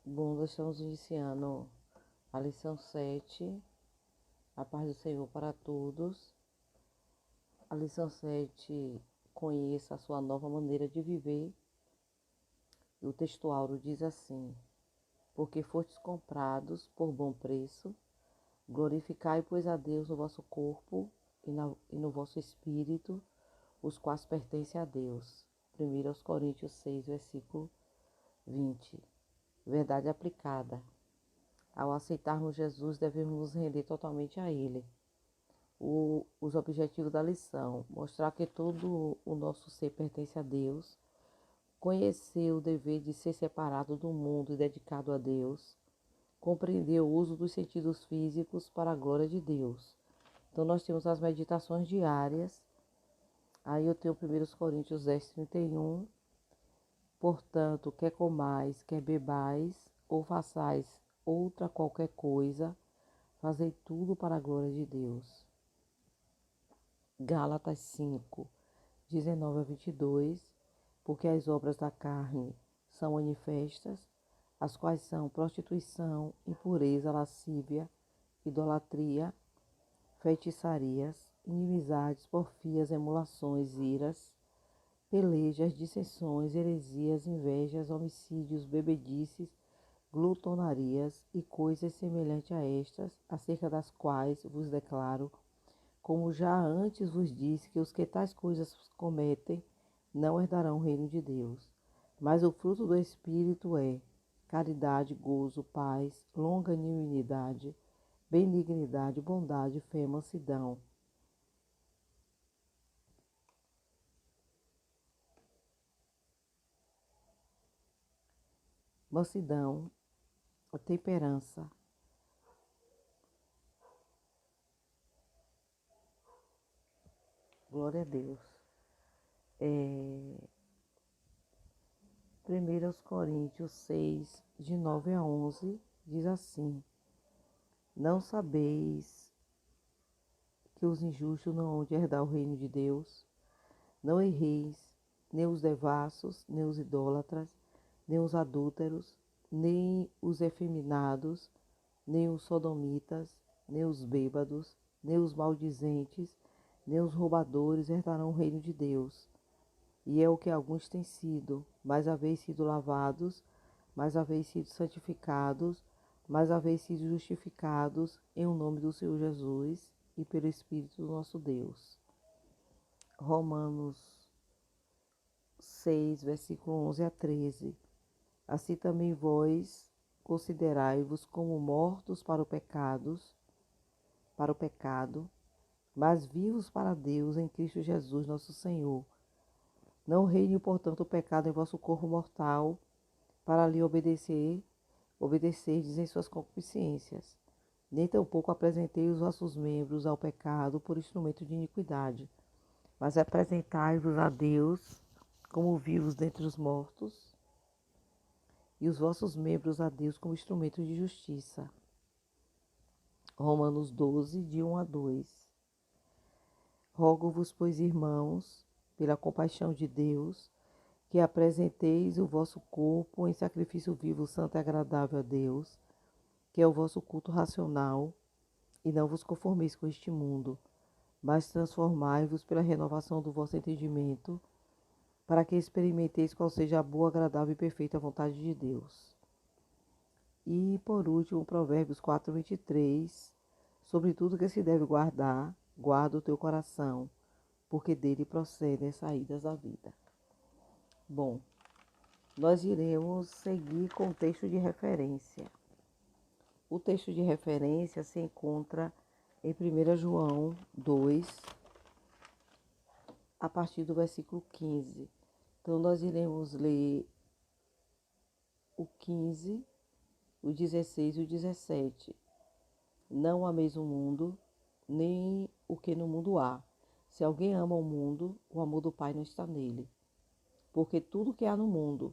Bom, nós estamos iniciando a lição 7, a paz do Senhor para todos. A lição 7, conheça a sua nova maneira de viver. O texto áureo diz assim: porque fostes comprados por bom preço, glorificai, pois, a Deus no vosso corpo e no vosso espírito, os quais pertencem a Deus. 1 Coríntios 6, versículo 20. Verdade aplicada. Ao aceitarmos Jesus, devemos nos render totalmente a Ele. Os objetivos da lição: mostrar que todo o nosso ser pertence a Deus, conhecer o dever de ser separado do mundo e dedicado a Deus, compreender o uso dos sentidos físicos para a glória de Deus. Então, nós temos as meditações diárias. Aí eu tenho 1 Coríntios 10, 31. Portanto, quer comais, quer bebais, ou façais outra qualquer coisa, fazei tudo para a glória de Deus. Gálatas 5, 19 a 22. Porque as obras da carne são manifestas, as quais são prostituição, impureza, lascívia, idolatria, feitiçarias, inimizades, porfias, emulações, iras, pelejas, dissensões, heresias, invejas, homicídios, bebedices, glutonarias e coisas semelhantes a estas, acerca das quais vos declaro, como já antes vos disse, que os que tais coisas cometem não herdarão o reino de Deus. Mas o fruto do Espírito é caridade, gozo, paz, longanimidade, benignidade, bondade, fé, mansidão. Mansidão, temperança. Glória a Deus. 1 Coríntios 6, de 9 a 11, diz assim: não sabeis que os injustos não hão de herdar o reino de Deus? Não erreis, nem os devassos, nem os idólatras, nem os adúlteros, nem os efeminados, nem os sodomitas, nem os bêbados, nem os maldizentes, nem os roubadores herdarão o reino de Deus. E é o que alguns têm sido, mas haveis sido lavados, mas haveis sido santificados, mas haveis sido justificados em o nome do Senhor Jesus e pelo Espírito do nosso Deus. Romanos 6, versículo 11 a 13. Assim também vós considerai-vos como mortos para o pecado, mas vivos para Deus em Cristo Jesus, nosso Senhor. Não reine, portanto, o pecado em vosso corpo mortal, para lhe obedecerdes em suas concupiscências. Nem tampouco apresentei os vossos membros ao pecado por instrumento de iniquidade, mas apresentai-vos a Deus como vivos dentre os mortos, e os vossos membros a Deus como instrumentos de justiça. Romanos 12, de 1 a 2. Rogo-vos, pois, irmãos, pela compaixão de Deus, que apresenteis o vosso corpo em sacrifício vivo, santo e agradável a Deus, que é o vosso culto racional, e não vos conformeis com este mundo, mas transformai-vos pela renovação do vosso entendimento, para que experimenteis qual seja a boa, agradável e perfeita vontade de Deus. E, por último, Provérbios 4, 23, sobre tudo que se deve guardar, guarda o teu coração, porque dele procedem as saídas da vida. Bom, nós iremos seguir com o texto de referência. O texto de referência se encontra em 1 João 2, a partir do versículo 15. Então, nós iremos ler o 15, o 16 e o 17. Não ameis o mundo, nem o que no mundo há. Se alguém ama o mundo, o amor do Pai não está nele. Porque tudo que há no mundo,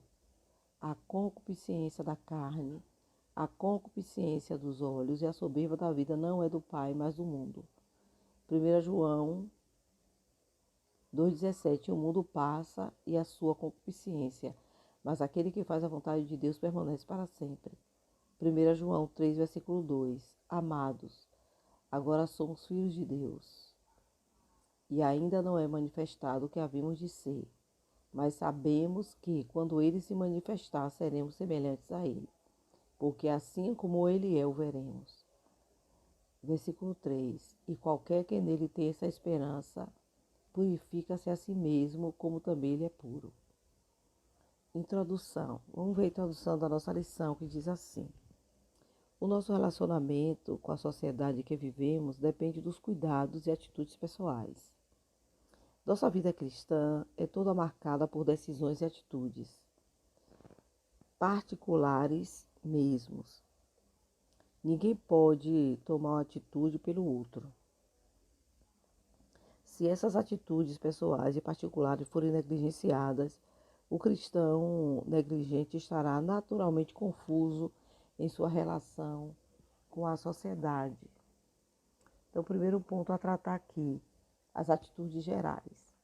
a concupiscência da carne, a concupiscência dos olhos e a soberba da vida não é do Pai, mas do mundo. 1 João 2,17. O mundo passa e a sua concupiscência, mas aquele que faz a vontade de Deus permanece para sempre. 1 João 3, versículo 2. Amados, agora somos filhos de Deus, e ainda não é manifestado o que havemos de ser, mas sabemos que, quando ele se manifestar, seremos semelhantes a ele, porque assim como ele é, o veremos. Versículo 3. E qualquer que nele tenha essa esperança, purifica-se a si mesmo, como também ele é puro. Introdução. Vamos ver a introdução da nossa lição, que diz assim: o nosso relacionamento com a sociedade que vivemos depende dos cuidados e atitudes pessoais. Nossa vida cristã é toda marcada por decisões e atitudes particulares mesmos. Ninguém pode tomar uma atitude pelo outro. Se essas atitudes pessoais e particulares forem negligenciadas, o cristão negligente estará naturalmente confuso em sua relação com a sociedade. Então, o primeiro ponto a tratar aqui, as atitudes gerais.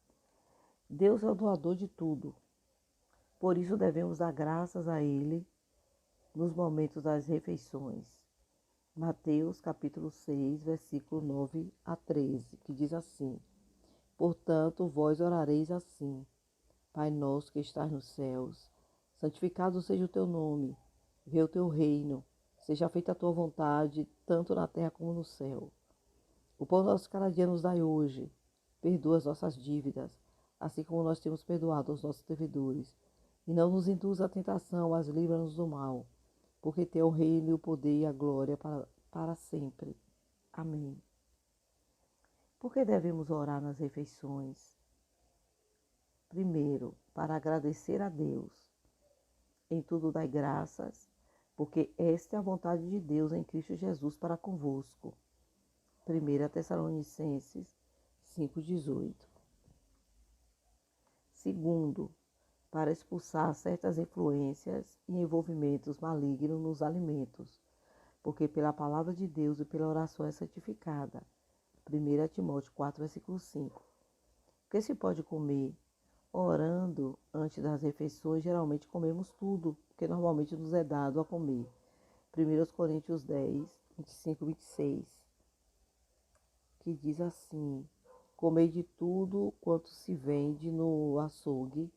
Deus é o doador de tudo, por isso devemos dar graças a Ele nos momentos das refeições. Mateus capítulo 6, versículo 9 a 13, que diz assim: portanto, vós orareis assim: Pai nosso que estás nos céus, santificado seja o teu nome, venha o teu reino, seja feita a tua vontade, tanto na terra como no céu. O pão nosso cada dia nos dai hoje, perdoa as nossas dívidas, assim como nós temos perdoado aos nossos devedores. E não nos induz à tentação, mas livra-nos do mal, porque teu o reino, e o poder e a glória para sempre. Amém. Por que devemos orar nas refeições? Primeiro, para agradecer a Deus. Em tudo dai graças, porque esta é a vontade de Deus em Cristo Jesus para convosco. 1 Tessalonicenses 5,18. Segundo, para expulsar certas influências e envolvimentos malignos nos alimentos, porque pela palavra de Deus e pela oração é santificada. 1 Timóteo 4, versículo 5. O que se pode comer? Orando antes das refeições, geralmente comemos tudo, porque normalmente nos é dado a comer. 1 Coríntios 10, 25 e 26, que diz assim: comei de tudo quanto se vende no açougue,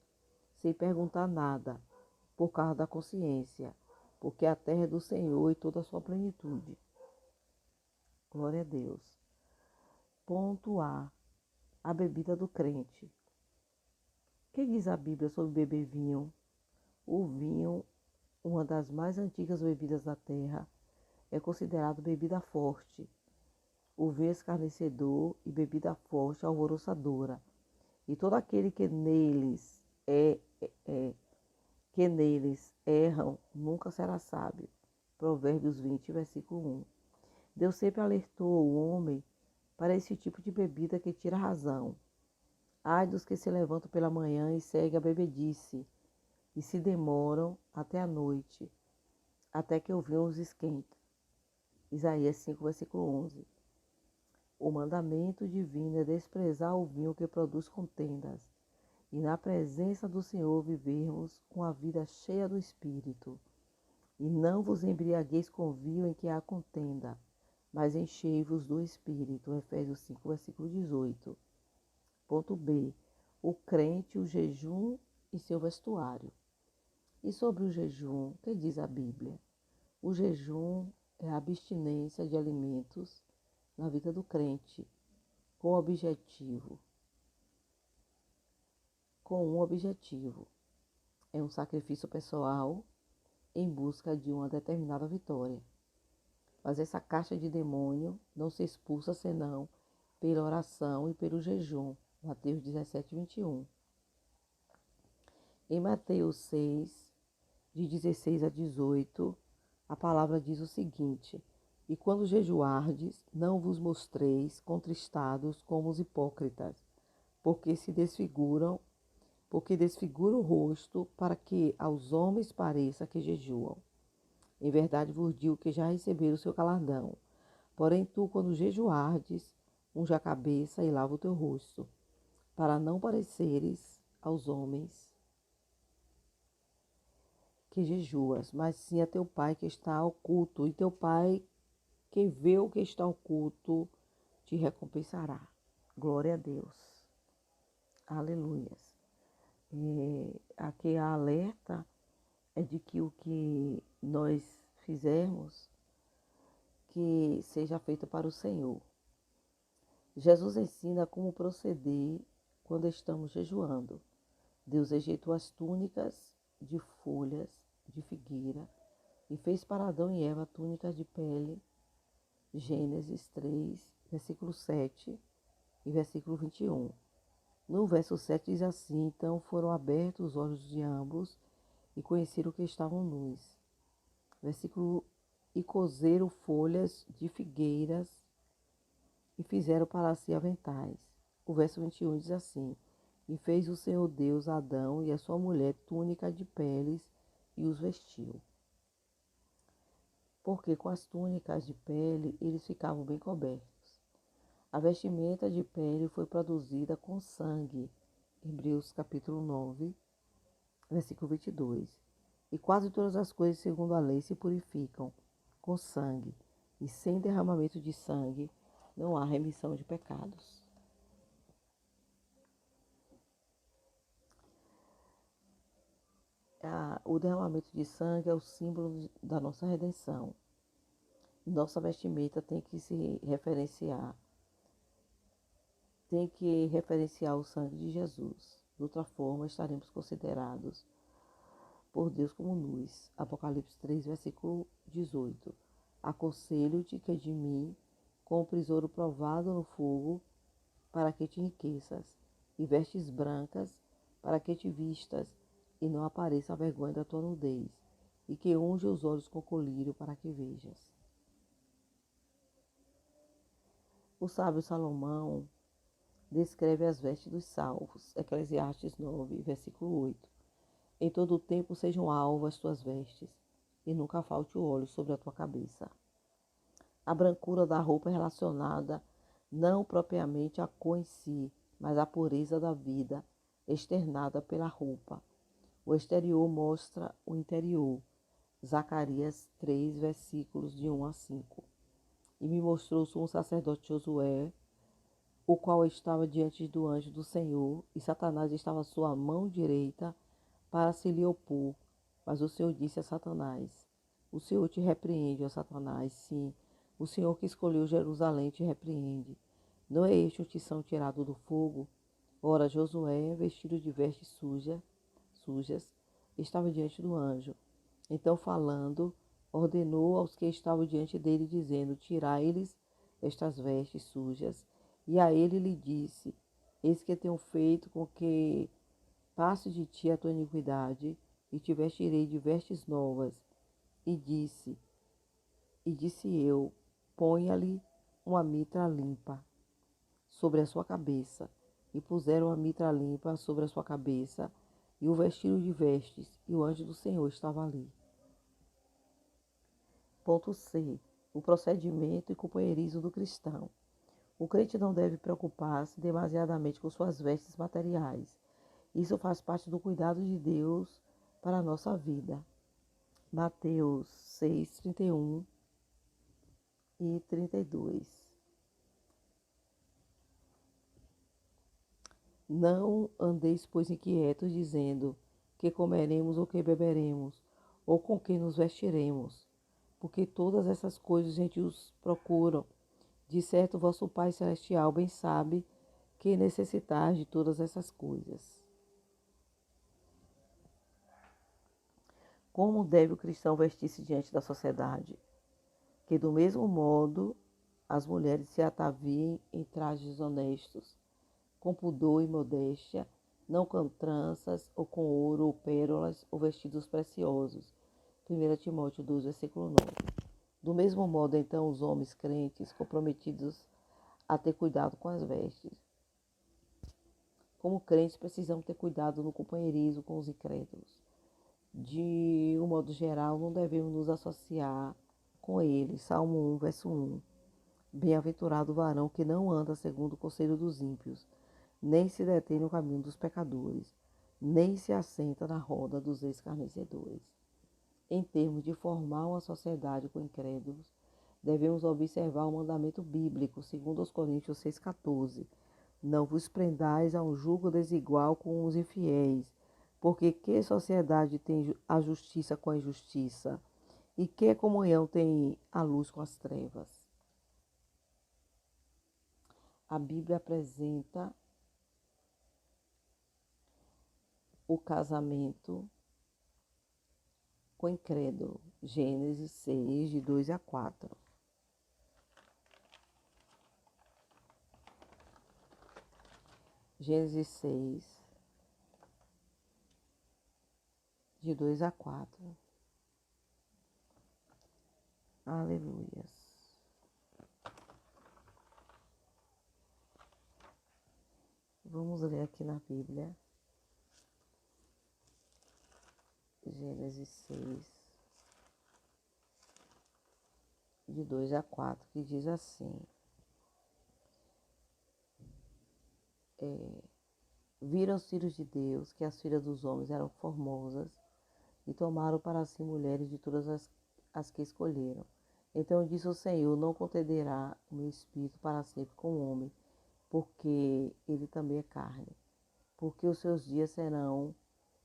sem perguntar nada, por causa da consciência, porque a terra é do Senhor e toda a sua plenitude. Glória a Deus. Ponto A. A bebida do crente. O que diz a Bíblia sobre beber vinho? O vinho, uma das mais antigas bebidas da terra, é considerado bebida forte. O vinho escarnecedor e bebida forte alvoroçadora. E todo aquele que neles erram, nunca será sábio. Provérbios 20, versículo 1. Deus sempre alertou o homem para esse tipo de bebida que tira a razão. Ai dos que se levantam pela manhã e seguem a bebedice, e se demoram até a noite, até que o vinho os esquenta. Isaías 5, versículo 11. O mandamento divino é desprezar o vinho que produz contendas, e na presença do Senhor vivermos uma vida cheia do Espírito. E não vos embriagueis com vinho em que há contenda, mas enchei-vos do Espírito. Efésios 5, versículo 18. Ponto B. O crente, o jejum e seu vestuário. E sobre o jejum, o que diz a Bíblia? O jejum é a abstinência de alimentos na vida do crente, com um objetivo. É um sacrifício pessoal em busca de uma determinada vitória. Mas essa caixa de demônio não se expulsa senão pela oração e pelo jejum. Mateus 17, 21. Em Mateus 6, de 16 a 18, a palavra diz o seguinte: e quando jejuardes, não vos mostreis contristados como os hipócritas, porque desfiguram o rosto, para que aos homens pareça que jejuam. Em verdade vos digo que já receberam o seu galardão. Porém tu, quando jejuardes, unge a cabeça e lava o teu rosto, para não pareceres aos homens que jejuas, mas sim a teu Pai que está oculto, e teu Pai que vê o que está oculto te recompensará. Glória a Deus. Aleluias. Aqui a alerta é de que o que nós fizermos, que seja feito para o Senhor. Jesus ensina como proceder quando estamos jejuando. Deus ajeitou as túnicas de folhas de figueira e fez para Adão e Eva túnicas de pele. Gênesis 3, versículo 7 e versículo 21. No verso 7 diz assim: Então foram abertos os olhos de ambos e conheceram que estavam nus. Versículo: E cozeram folhas de figueiras e fizeram para si aventais. O verso 21 diz assim: E fez o Senhor Deus a Adão e a sua mulher túnica de peles e os vestiu. Porque com as túnicas de pele eles ficavam bem cobertos. A vestimenta de pele foi produzida com sangue. Hebreus capítulo 9, versículo 22. E quase todas as coisas segundo a lei se purificam com sangue, e sem derramamento de sangue não há remissão de pecados. O derramamento de sangue é o símbolo da nossa redenção. Nossa vestimenta tem que referenciar o sangue de Jesus. De outra forma, estaremos considerados por Deus como nus. Apocalipse 3, versículo 18. Aconselho-te que de mim compres ouro provado no fogo, para que te enriqueças, e vestes brancas, para que te vistas, e não apareça a vergonha da tua nudez, e que unja os olhos com colírio, para que vejas. O sábio Salomão descreve as vestes dos salvos. Eclesiastes 9, versículo 8. Em todo o tempo sejam alvas as tuas vestes, e nunca falte o óleo sobre a tua cabeça. A brancura da roupa é relacionada não propriamente à cor em si, mas à pureza da vida, externada pela roupa. O exterior mostra o interior. Zacarias 3, versículos de 1 a 5. E me mostrou o sumo sacerdote Josué, o qual estava diante do anjo do Senhor, e Satanás estava à sua mão direita para se lhe opor. Mas o Senhor disse a Satanás: O Senhor te repreende, ó Satanás, sim, o Senhor que escolheu Jerusalém te repreende. Não é este um tição tirado do fogo? Ora, Josué, vestido de vestes sujas, estava diante do anjo. Então, falando, ordenou aos que estavam diante dele, dizendo: Tirai-lhes estas vestes sujas. E a ele lhe disse: Eis que tenho feito com que passe de ti a tua iniquidade, e te vestirei de vestes novas. E disse eu: Ponha-lhe uma mitra limpa sobre a sua cabeça. E puseram a mitra limpa sobre a sua cabeça, e o vestiram de vestes, e o anjo do Senhor estava ali. Ponto C. O procedimento e companheirismo do cristão. O crente não deve preocupar-se demasiadamente com suas vestes materiais. Isso faz parte do cuidado de Deus para a nossa vida. Mateus 6, 31 e 32. Não andeis, pois, inquietos, dizendo: que comeremos ou que beberemos, ou com que nos vestiremos, porque todas essas coisas a gente os procuram. De certo, vosso Pai Celestial bem sabe que necessitais de todas essas coisas. Como deve o cristão vestir-se diante da sociedade? Que do mesmo modo as mulheres se ataviem em trajes honestos, com pudor e modéstia, não com tranças, ou com ouro, ou pérolas, ou vestidos preciosos. 1 Timóteo 2, versículo 9. Do mesmo modo, então, os homens crentes, comprometidos a ter cuidado com as vestes. Como crentes, precisamos ter cuidado no companheirismo com os incrédulos. De um modo geral, não devemos nos associar com eles. Salmo 1, verso 1. Bem-aventurado o varão que não anda segundo o conselho dos ímpios, nem se detém no caminho dos pecadores, nem se assenta na roda dos escarnecedores. Em termos de formar uma sociedade com incrédulos, devemos observar o mandamento bíblico, segundo os Coríntios 6,14. Não vos prendais a um jugo desigual com os infiéis, porque que sociedade tem a justiça com a injustiça? E que comunhão tem a luz com as trevas? A Bíblia apresenta o casamento com incrédulo. Gênesis 6, de 2 a 4. Gênesis 6, de 2 a 4. Aleluias. Vamos ler aqui na Bíblia. Gênesis 6, de 2 a 4, que diz assim: viram os filhos de Deus que as filhas dos homens eram formosas e tomaram para si mulheres de todas as que escolheram. Então disse o Senhor: não contenderá o meu espírito para sempre com o homem, porque ele também é carne, porque os seus dias serão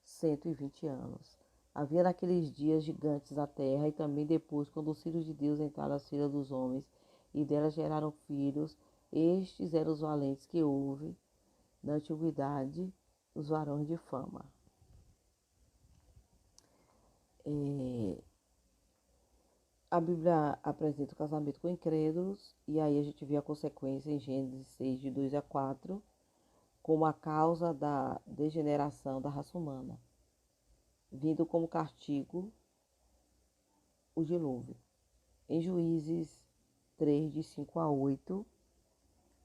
120 anos. Havia naqueles dias gigantes na terra, e também depois, quando os filhos de Deus entraram as filhas dos homens, e delas geraram filhos, estes eram os valentes que houve na antiguidade, os varões de fama. A Bíblia apresenta o casamento com incrédulos, e aí a gente vê a consequência em Gênesis 6, de 2 a 4, como a causa da degeneração da raça humana, vindo como castigo o dilúvio. Em Juízes 3, de 5 a 8,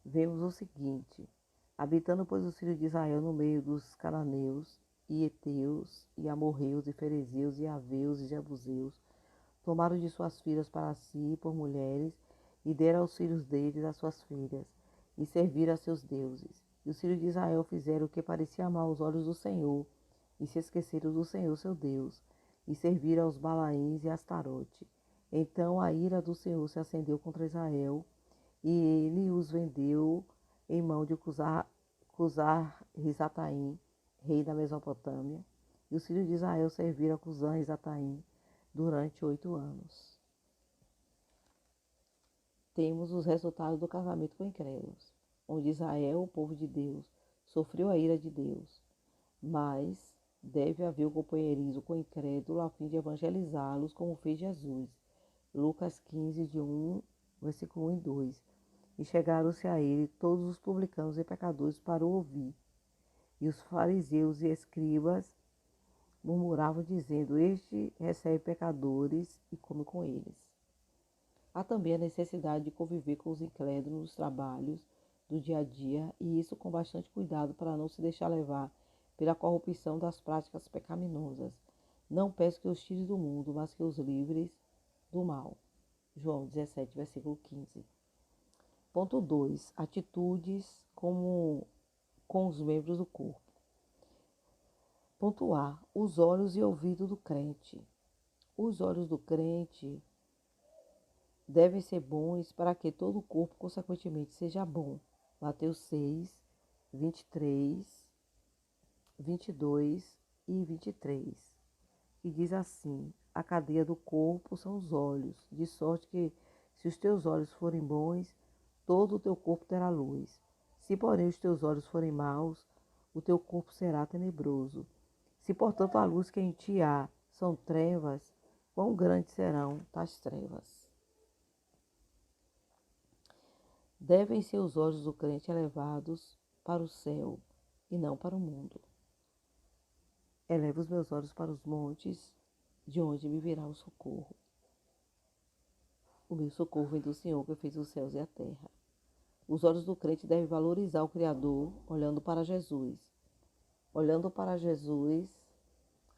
vemos o seguinte: habitando, pois, os filhos de Israel no meio dos cananeus, e heteus, e amorreus, e ferezeus, e aveus, e jebuseus, tomaram de suas filhas para si por mulheres, e deram aos filhos deles as suas filhas, e serviram a seus deuses. E os filhos de Israel fizeram o que parecia mal aos olhos do Senhor, e se esqueceram do Senhor seu Deus, e serviram aos Balaíns e a Astarote. Então a ira do Senhor se acendeu contra Israel, e ele os vendeu em mão de Cusar-Risataim, rei da Mesopotâmia. E os filhos de Israel serviram a Cusar-Risataim durante 8 anos. Temos os resultados do casamento com incrédulos, onde Israel, o povo de Deus, sofreu a ira de Deus, mas deve haver o companheirismo com o incrédulo a fim de evangelizá-los, como fez Jesus. Lucas 15, de 1, versículo 1 e 2. E chegaram-se a ele todos os publicanos e pecadores para o ouvir. E os fariseus e escribas murmuravam, dizendo: este recebe pecadores e come com eles. Há também a necessidade de conviver com os incrédulos nos trabalhos do dia a dia, e isso com bastante cuidado para não se deixar levar pela corrupção das práticas pecaminosas. Não peço que os tire do mundo, mas que os livres do mal. João 17, versículo 15. Ponto 2. Atitudes com os membros do corpo. Ponto A. Os olhos e ouvidos do crente. Os olhos do crente devem ser bons para que todo o corpo, consequentemente, seja bom. Mateus 6, 23, 22 e 23. Que diz assim: a cadeia do corpo são os olhos, de sorte que, se os teus olhos forem bons, todo o teu corpo terá luz. Se, porém, os teus olhos forem maus, o teu corpo será tenebroso. Se, portanto, a luz que em ti há são trevas, quão grandes serão tais trevas? Devem ser os olhos do crente elevados para o céu e não para o mundo. Eleva os meus olhos para os montes, de onde me virá o socorro. O meu socorro vem do Senhor, que fez os céus e a terra. Os olhos do crente devem valorizar o Criador, olhando para Jesus. Olhando para Jesus,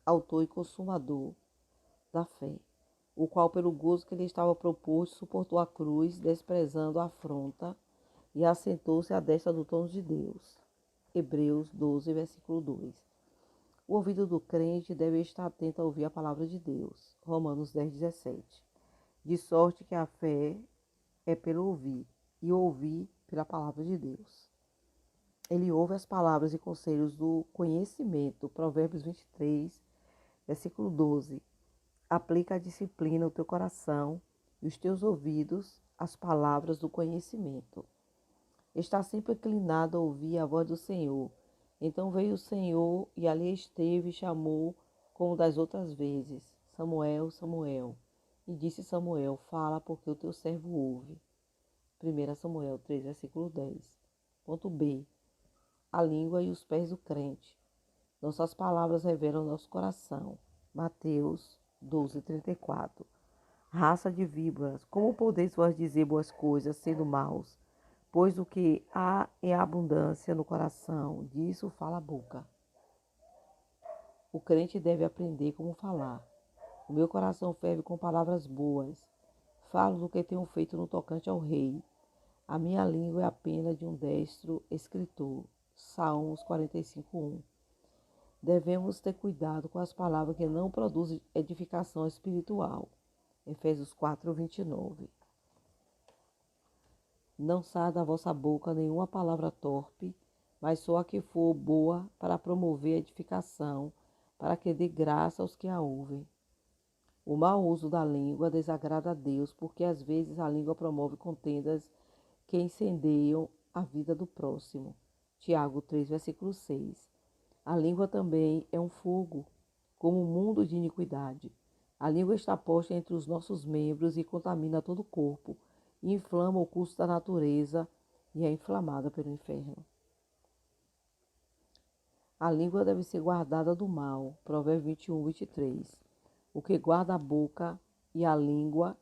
autor e consumador da fé, o qual, pelo gozo que lhe estava proposto, suportou a cruz, desprezando a afronta, e assentou-se à destra do trono de Deus. Hebreus 12, versículo 2. O ouvido do crente deve estar atento a ouvir a palavra de Deus. Romanos 10:17. De sorte que a fé é pelo ouvir, e ouvir pela palavra de Deus. Ele ouve as palavras e conselhos do conhecimento. Provérbios 23, versículo 12. Aplica a disciplina ao teu coração e os teus ouvidos às palavras do conhecimento. Está sempre inclinado a ouvir a voz do Senhor. Então veio o Senhor e ali esteve e chamou como das outras vezes: Samuel, Samuel. E disse Samuel: Fala, porque o teu servo ouve. 1 Samuel 3, versículo 10. Ponto B. A língua e os pés do crente. Nossas palavras revelam nosso coração. Mateus 12:34. Raça de víboras, como podeis vós dizer boas coisas, sendo maus? Pois o que há em abundância no coração, disso fala a boca. O crente deve aprender como falar. O meu coração ferve com palavras boas. Falo do que tenho feito no tocante ao rei. A minha língua é a pena de um destro escritor. Salmos 45:1. Devemos ter cuidado com as palavras que não produzem edificação espiritual. Efésios 4:29. Não saia da vossa boca nenhuma palavra torpe, mas só a que for boa para promover a edificação, para que dê graça aos que a ouvem. O mau uso da língua desagrada a Deus, porque às vezes a língua promove contendas que incendeiam a vida do próximo. Tiago 3, versículo 6. A língua também é um fogo, como um mundo de iniquidade. A língua está posta entre os nossos membros e contamina todo o corpo, e inflama o curso da natureza e é inflamada pelo inferno. A língua deve ser guardada do mal. Provérbios 21:23. O que guarda a boca e a língua,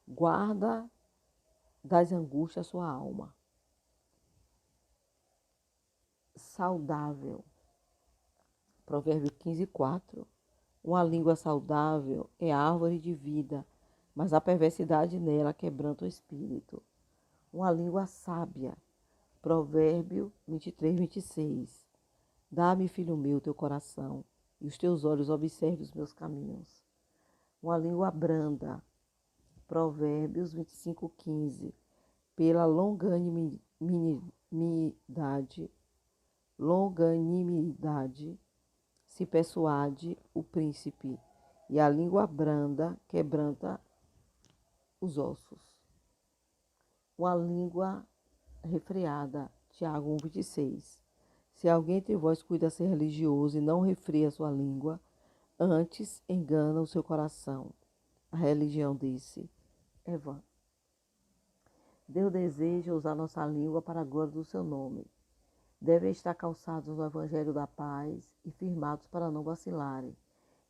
guarda das angústias a sua alma. Saudável. Provérbios 15:4. Uma língua saudável é árvore de vida, mas a perversidade nela quebranta o espírito. Uma língua sábia. Provérbio 23:26. Dá-me, filho meu, teu coração, e os teus olhos observem os meus caminhos. Uma língua branda. Provérbios 25:15. Pela longanimidade se persuade o príncipe, e a língua branda quebranta os ossos. Uma língua refreada. Tiago 1:26. Se alguém entre vós cuida ser religioso e não refreia sua língua, antes engana o seu coração. A religião disse: é vã. Deus deseja usar nossa língua para a glória do seu nome. Devem estar calçados no evangelho da paz e firmados para não vacilarem,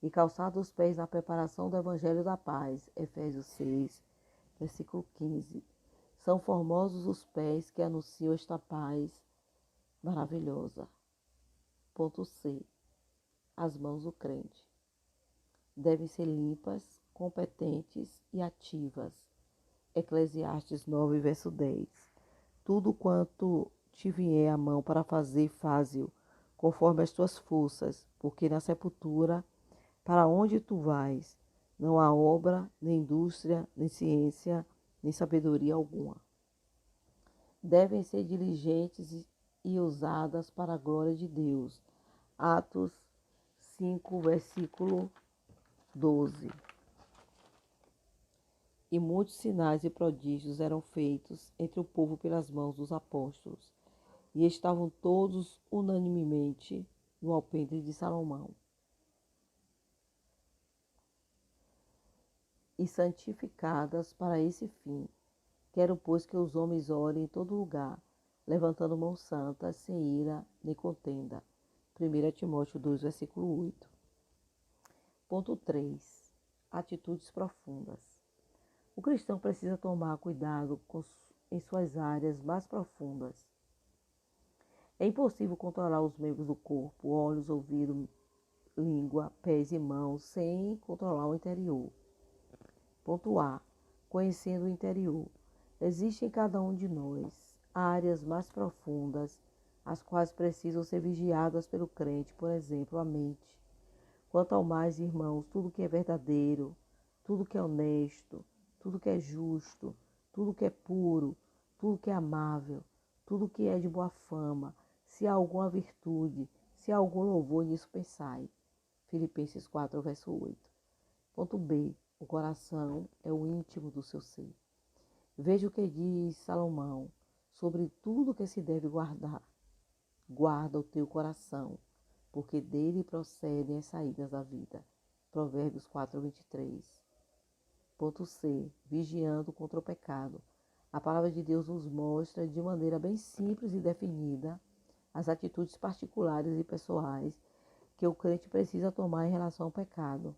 e calçados os pés na preparação do evangelho da paz. Efésios 6, versículo 15. São formosos os pés que anunciam esta paz maravilhosa. Ponto C. As mãos do crente devem ser limpas, competentes e ativas. Eclesiastes 9, verso 10. Tudo quanto te vier à mão para fazer, faze-o, conforme as tuas forças, porque na sepultura, para onde tu vais, não há obra, nem indústria, nem ciência, nem sabedoria alguma. Devem ser diligentes e usadas para a glória de Deus. Atos 5, versículo 12. E muitos sinais e prodígios eram feitos entre o povo pelas mãos dos apóstolos, e estavam todos unanimemente no alpendre de Salomão. E santificadas para esse fim. Quero, pois, que os homens orem em todo lugar, levantando mãos santas, sem ira nem contenda. 1 Timóteo 2, versículo 8. Ponto 3. Atitudes profundas. O cristão precisa tomar cuidado em suas áreas mais profundas. É impossível controlar os membros do corpo, olhos, ouvido, língua, pés e mãos, sem controlar o interior. Ponto A. Conhecendo o interior. Existe em cada um de nós áreas mais profundas, as quais precisam ser vigiadas pelo crente, por exemplo, a mente, Quanto ao mais, irmãos, tudo que é verdadeiro, tudo que é honesto, tudo que é justo, tudo que é puro, tudo que é amável, tudo que é de boa fama, se há alguma virtude, se há algum louvor, nisso pensai. Filipenses 4, verso 8. Ponto B. O coração é o íntimo do seu ser. Veja o que diz Salomão sobre tudo que se deve guardar. Guarda o teu coração, porque dele procedem as saídas da vida. Provérbios 4, 23. Ponto C. Vigiando contra o pecado. A palavra de Deus nos mostra de maneira bem simples e definida as atitudes particulares e pessoais que o crente precisa tomar em relação ao pecado.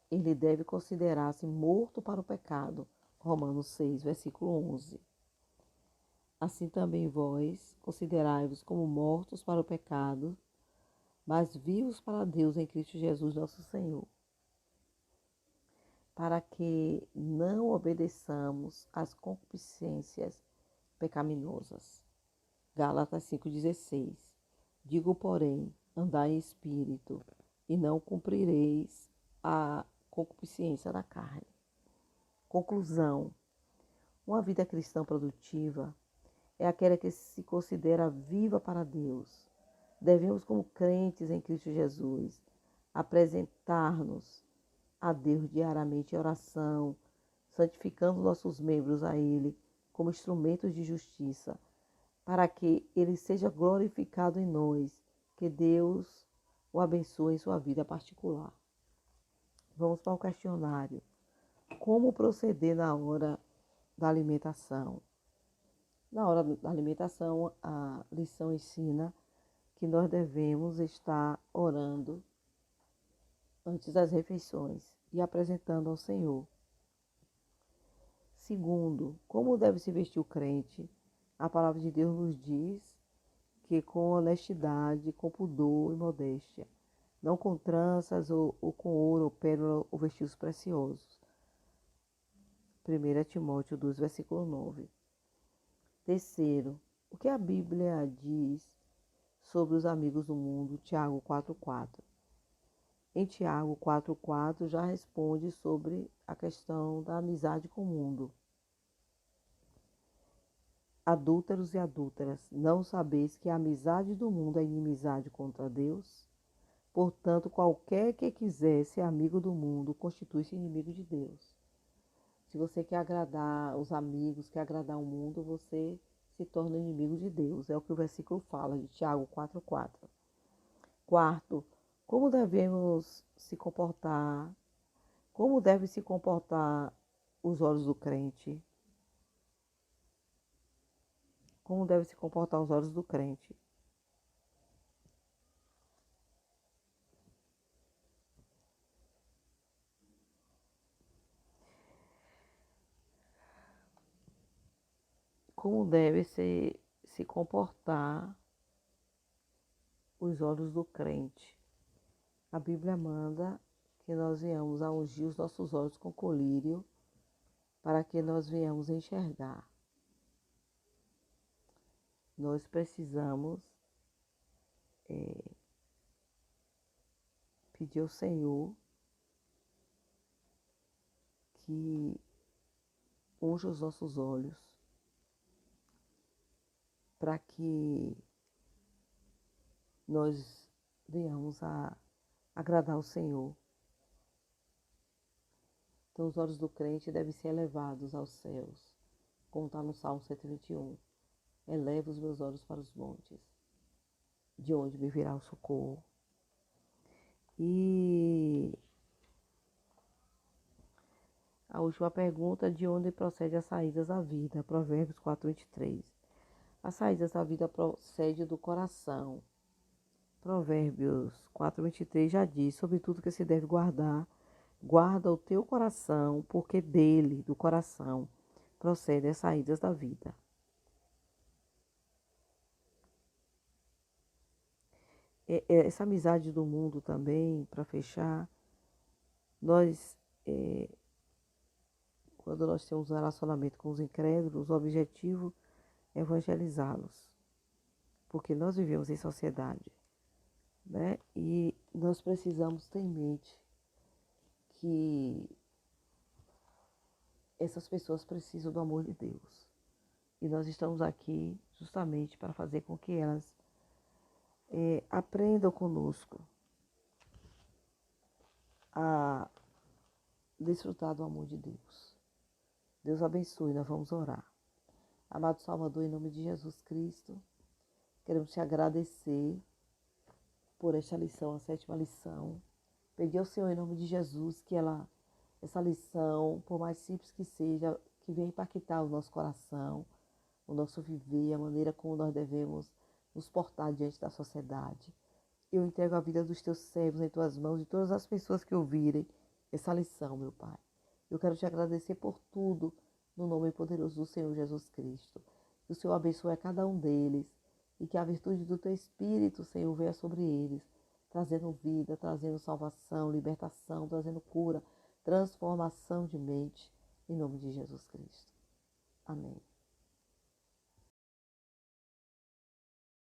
Ele deve considerar-se morto para o pecado. Romanos 6, versículo 11. Assim também vós, considerai-vos como mortos para o pecado, mas vivos para Deus em Cristo Jesus nosso Senhor, para que não obedeçamos às concupiscências pecaminosas. Gálatas 5,16. Digo, porém, andai em espírito, e não cumprireis a concupiscência da carne. Conclusão: uma vida cristã produtiva é aquela que se considera viva para Deus. Devemos, como crentes em Cristo Jesus, apresentar-nos a Deus diariamente em oração, santificando nossos membros a Ele como instrumentos de justiça, para que Ele seja glorificado em nós, que Deus o abençoe em sua vida particular. Vamos para o questionário. Como proceder na hora da alimentação? Na hora da alimentação, a lição ensina que nós devemos estar orando antes das refeições e apresentando ao Senhor. Segundo, como deve se vestir o crente? A palavra de Deus nos diz que com honestidade, com pudor e modéstia, não com tranças ou com ouro, ou pérola ou vestidos preciosos. 1 Timóteo 2, versículo 9. Terceiro, o que a Bíblia diz sobre os amigos do mundo? Tiago 4,4. Em Tiago 4,4 já responde sobre a questão da amizade com o mundo. Adúlteros e adúlteras, não sabeis que a amizade do mundo é inimizade contra Deus? Portanto, qualquer que quiser ser amigo do mundo constitui-se inimigo de Deus. Se você quer agradar os amigos, quer agradar o mundo, você se torna inimigo de Deus. É o que o versículo fala de Tiago 4,4. Quarto, como devemos se comportar? Como devem se comportar os olhos do crente? Como devem se comportar os olhos do crente? Como devem se comportar os olhos do crente? A Bíblia manda que nós venhamos a ungir os nossos olhos com colírio para que nós venhamos enxergar. Nós precisamos pedir ao Senhor que unja os nossos olhos para que nós venhamos a agradar o Senhor. Então, os olhos do crente devem ser elevados aos céus, como está no Salmo 121. Eleva os meus olhos para os montes, de onde me virá o socorro. E a última pergunta: de onde procede as saídas da vida? Provérbios 4:23. As saídas da vida procedem do coração. Provérbios 4:23 já diz: sobre tudo que se deve guardar, guarda o teu coração, porque dele, do coração, procedem as saídas da vida. Essa amizade do mundo também, para fechar, nós, quando nós temos um relacionamento com os incrédulos, o objetivo é evangelizá-los, porque nós vivemos em sociedade, né? E nós precisamos ter em mente que essas pessoas precisam do amor de Deus. E nós estamos aqui justamente para fazer com que elas aprendam conosco a desfrutar do amor de Deus. Deus abençoe, nós vamos orar. Amado Salvador, em nome de Jesus Cristo, queremos te agradecer por esta lição, a 7ª lição. Pedir ao Senhor, em nome de Jesus, que essa lição, por mais simples que seja, que venha impactar o nosso coração, o nosso viver, a maneira como nós devemos nos portar diante da sociedade. Eu entrego a vida dos teus servos em tuas mãos, de todas as pessoas que ouvirem essa lição, meu Pai. Eu quero te agradecer por tudo, no nome poderoso do Senhor Jesus Cristo. Que o Senhor abençoe a cada um deles e que a virtude do teu Espírito, Senhor, venha sobre eles, trazendo vida, trazendo salvação, libertação, trazendo cura, transformação de mente, em nome de Jesus Cristo. Amém.